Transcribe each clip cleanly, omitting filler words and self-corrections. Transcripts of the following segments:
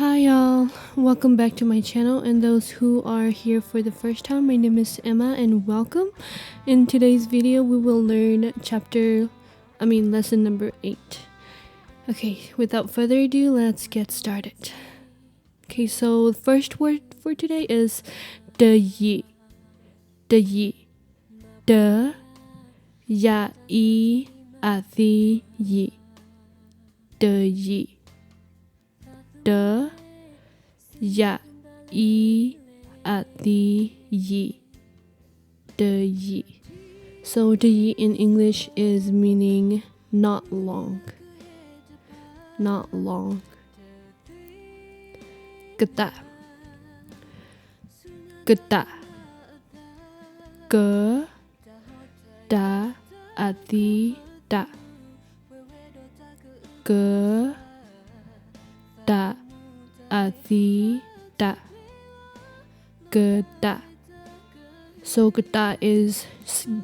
Hi y'all, welcome back to my channel, and those who are here for the first time, my name is Emma and welcome. In today's video we will learn lesson number 8. Okay, without further ado, let's get started. Okay, so the first word for today is the yi. The yi. The ya I a the yi. The yi. The ya I a the yi. The yi. So the yi in English is meaning not long. Not long. Gata. Gata. G da a the da. G da a the da. Gata. So gata is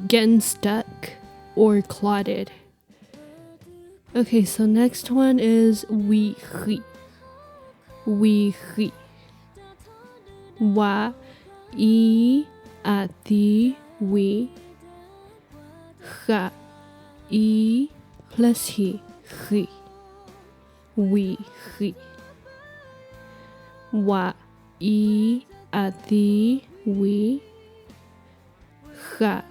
getting stuck or clotted. Okay, so next one is we hi. We hi. Wa I a the we. Ha I plus he. Hi. We hi. Wa I a the we. Ha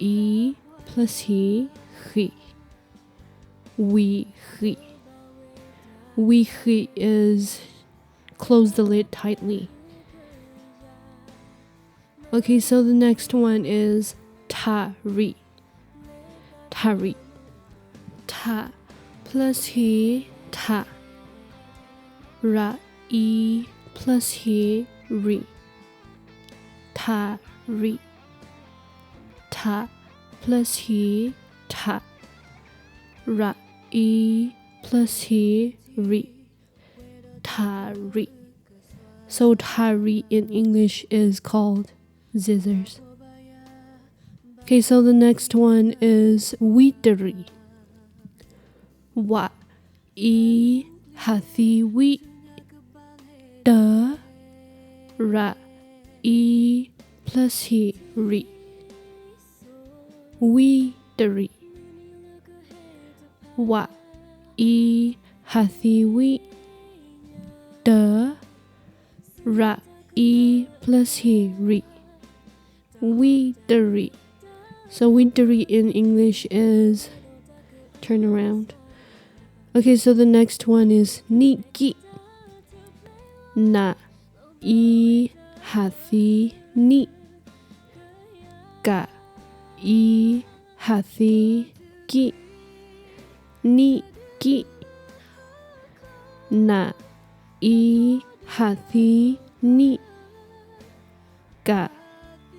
I plus he. Hi. We hi. We hi is close the lid tightly. Okay, so the next one is tari. Tari. Ta plus he ta. Ra I plus he ri. Tari. Ta plus he ta. Ra I plus he ri. Tari. So tari in English is called scissors. Okay, so the next one is wheatery. Wa I hathi wheat. Da ra I plus he ri. Wheatery. Wa I hathi wheat. Da ra I plus he ri. Wheatery. So wheatery in English is turn around. Okay, so the next one is niki. Na I hathi ni. Ga I hathi ki. Ni ki. Na I hathi ni. Ga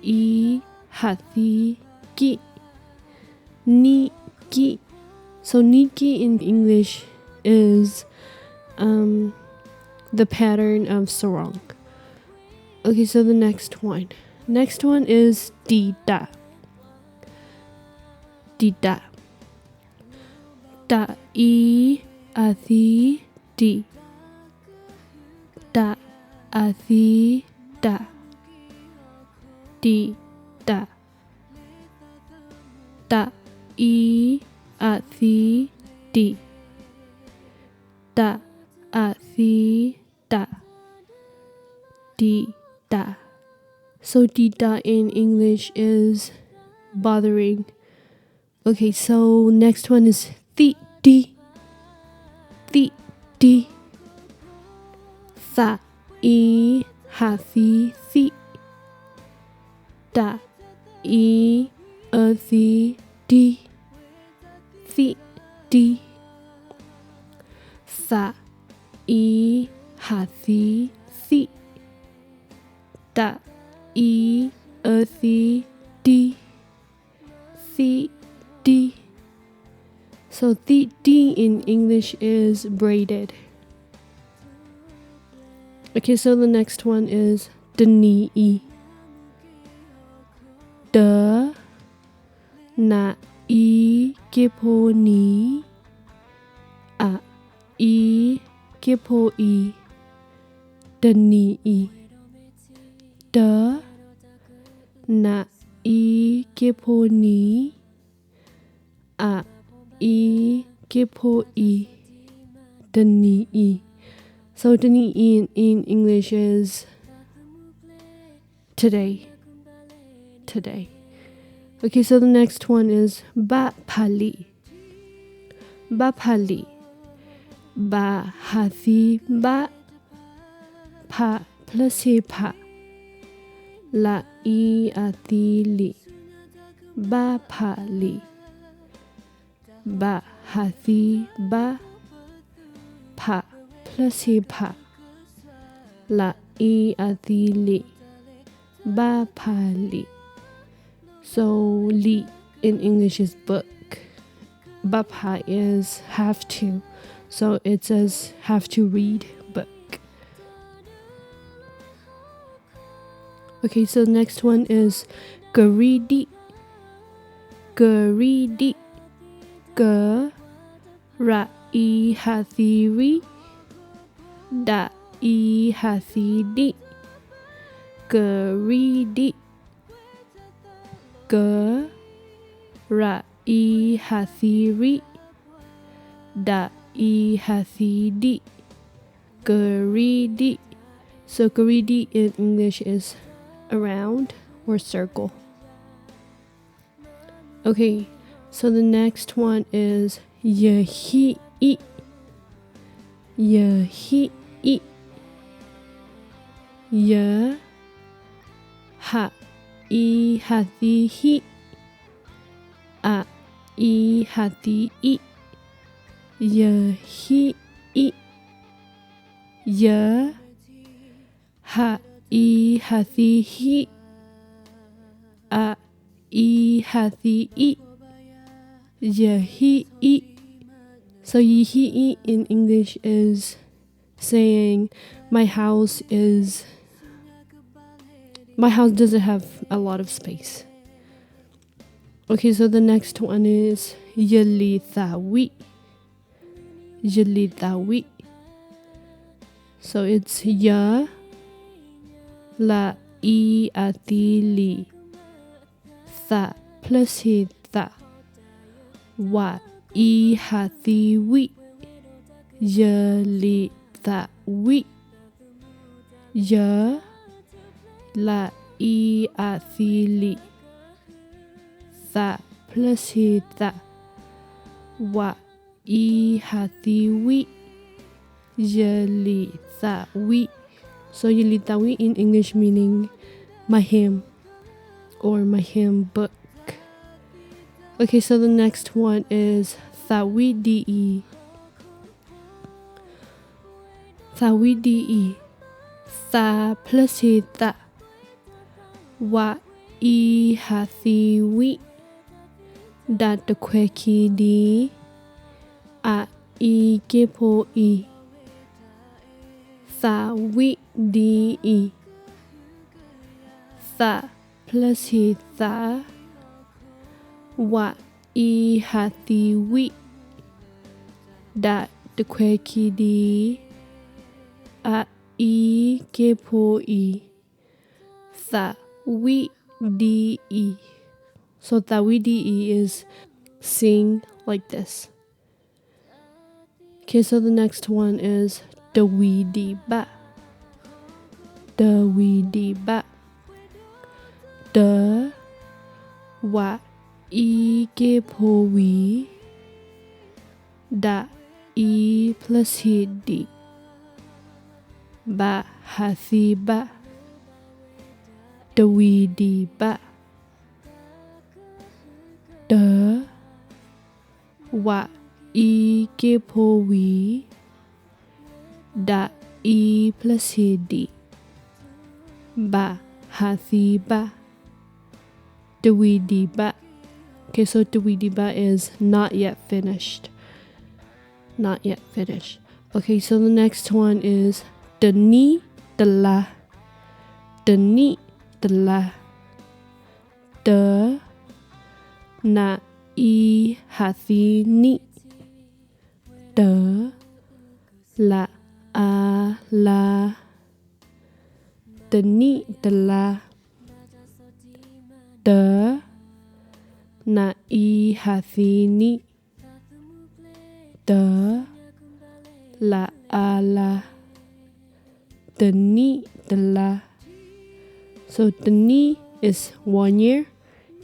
I hathi ki. Ni ki. So niki in English is the pattern of sarong. Okay, so the next one. Next one is dida. Dida. Da I a the di. Da a the da. Di da. Da I a the di. Da a the da. Di da. So di da in English is bothering. Okay, so next one is thi di. Thi di. Tha I hathi thi. Da I a the di. Thi di. Tha I hathi thi. Da I a the di. Thi di. So the D in English is braided. Okay, so the next one is dani. Da na I kipo ni. A I kipo I. dani da na I keponi a I kepoi dani. So dani in English is today. Today. Okay, so the next one is ba pali. Ba pali. Ba hathi ba pa plus pa la I athili. Ba pali. Ba hathi ba pa plus pa la I athili. Ba pali. So li in English is book. Bapa is have to. So it says have to read book. Okay, so the next one is garidi. Garidi. Ga ra I hathiri da I hathidi. Garidi. Ga ra I hathiri da I hathidi. Garidi. So garidi in English is around or circle. Okay, so the next one is yahi. Yahi. Ya ha I hathihi a I hathi I. Yahi. Ya ha I hathihi a I hathi I. Yahi. So yihi in English is saying my house doesn't have a lot of space. Okay, so the next one is yalithawi. Yalithawi. So it's ya la I athili tha plus tha wa I hathiwi. Yalithawi. Ya la I athili tha plus tha wa I hathiwi. Yalithawi. So yalithawi in English meaning my hymn or my hymn book. Okay, so the next one is thawidi. Thawidi. Tha plus tha wa I hathiwi da kwekidi a I kepoi. Thawidi. Tha plus tha wa I hathiwi da kwekidi a I kepoi. Thawidi. So thawidi is sing like this. Okay, so the next one is dawidi ba. Dawidi ba. Da wa I kepoi da I plus di. Ba hathi ba. Dawidi ba. Da wa I kepoi da I plus di. Ba hathi ba. Dawidi ba. Okay, so dawidi ba is not yet finished. Not yet finished. Okay, so the next one is dani dala. Dani dala. Da na I hathi ni. Da la a la Tani tala the na I hathini the la ala tani tala. So tani is 1 year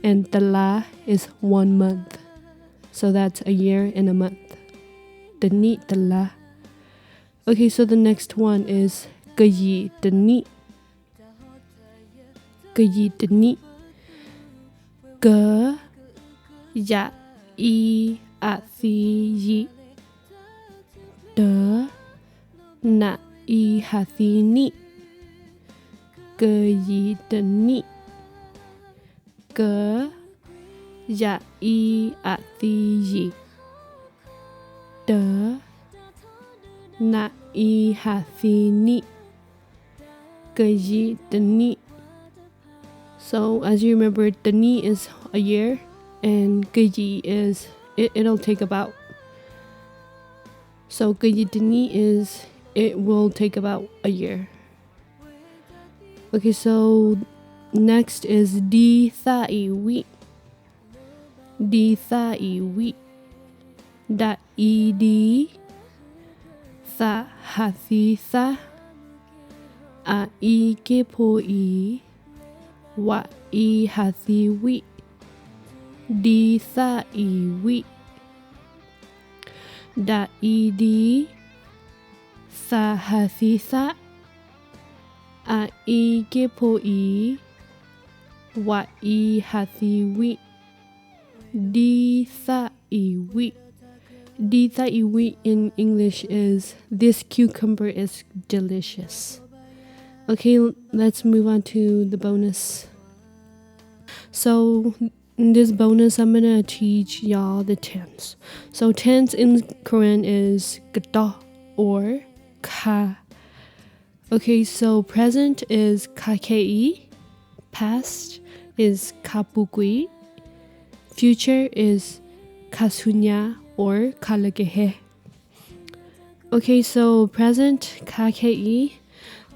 and tala is 1 month. So that's a year and a month. Tani tala. Okay, so the next one is kayi tani. Kayi tani. Ka ya I athi yi. Da na I hathini. Kayi tani. Ka ya I athi yi. Da na I hathini. Kayi tani. So as you remember, tani is a year and kayi is it'll take about. So kayi tani is it will take about a year. Okay, so next is di thai wi. Di thai wi. Da I di tha hathi tha a I K.W.O wa I hathi wi. Di thai wi. Da I di tha hathi tha a I K.W.O wa I hathi wi. Di thai wi. Di thai wi in English is this cucumber is delicious. Okay, let's move on to the bonus. So in this bonus, I'm gonna teach y'all the tense. So tense in Korean is K.W.O or ka. Okay, so present is K.W.O, past is K.W.O, future is K.W.O or K.W.O. Okay, so present K.W.O.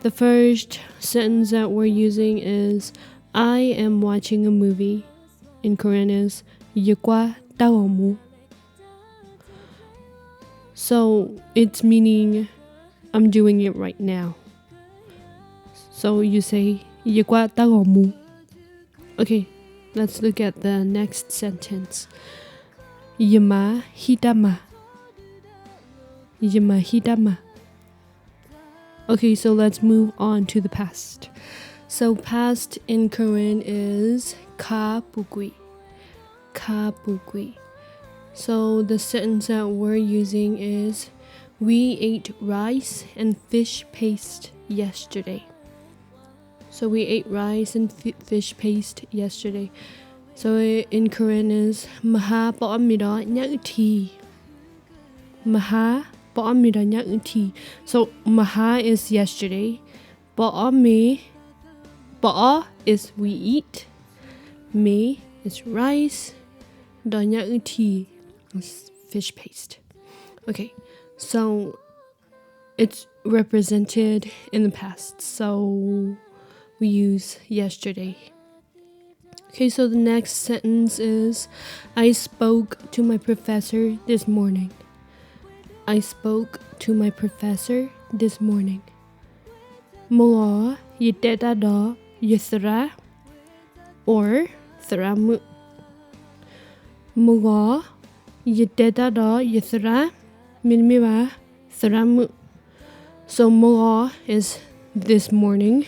The first sentence that we're using is I am watching a movie. In Korean is K.W.O. So it's meaning I'm doing it right now. So you say K.W.O. Okay, let's look at the next sentence. Yama hitama. Yama hitama. Okay, so let's move on to the past. So past in Korean is K.W.O. K.W.O. So the sentence that we're using is we ate rice and fish paste yesterday. So we ate rice and fish paste yesterday. So in Korean is maha bo'amida nyakti. Maha bo'amida nyakti. So maha is yesterday. Bo'ame. Ba'a is we eat. Me is rice. Da nyakti is fish paste. Okay, so it's represented in the past. So we use yesterday. Okay, so the next sentence is I spoke to my professor this morning. I spoke to my professor this morning. Mga yiteta da yithra or thramu. Mga yiteta da yithra milmiwa thramu. So mga is this morning.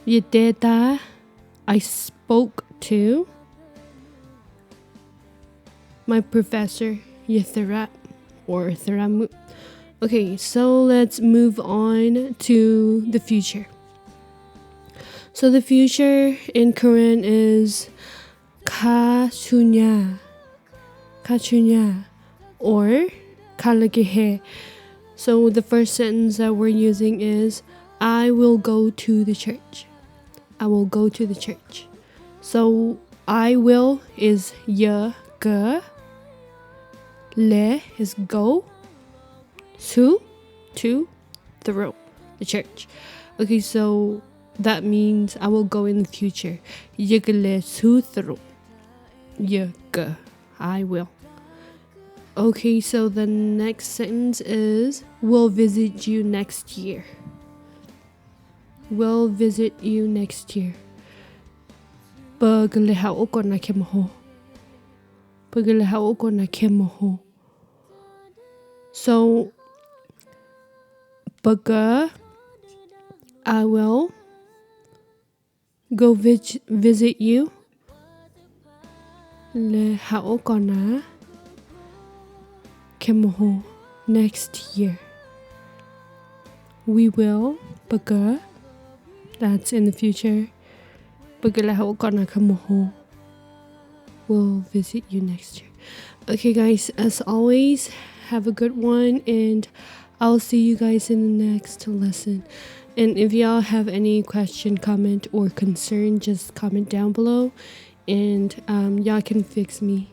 Yiteta I spoke to my professor Yithra or Thramu. Okay, so let's move on to the future. So the future in Korean is Kachunya. Kachunya or K.W.O. So the first sentence that we're using is I will go to the church. I will go to the church. So I will is ya ga. Le is go. To the church. Okay, so that means I will go in the future. Yigale sutro. Yaga. I will. Okay, so the next sentence is we'll visit you next year. We'll visit you next year. Pagaleha oko na kemoho. Pagaleha oko na kemoho. So, baga, I will go visit you. Le haoko na kemoho next year. We will, baga, that's in the future. Baga le haoko na kemoho. We'll visit you next year. Okay, guys, as always, have a good one, and I'll see you guys in the next lesson. And if y'all have any question, comment, or concern, just comment down below, and y'all can fix me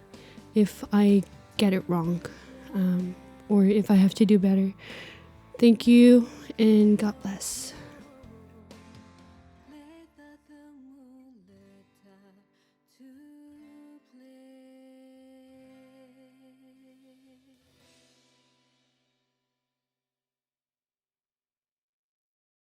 if I get it wrong, or if I have to do better. Thank you, and God bless.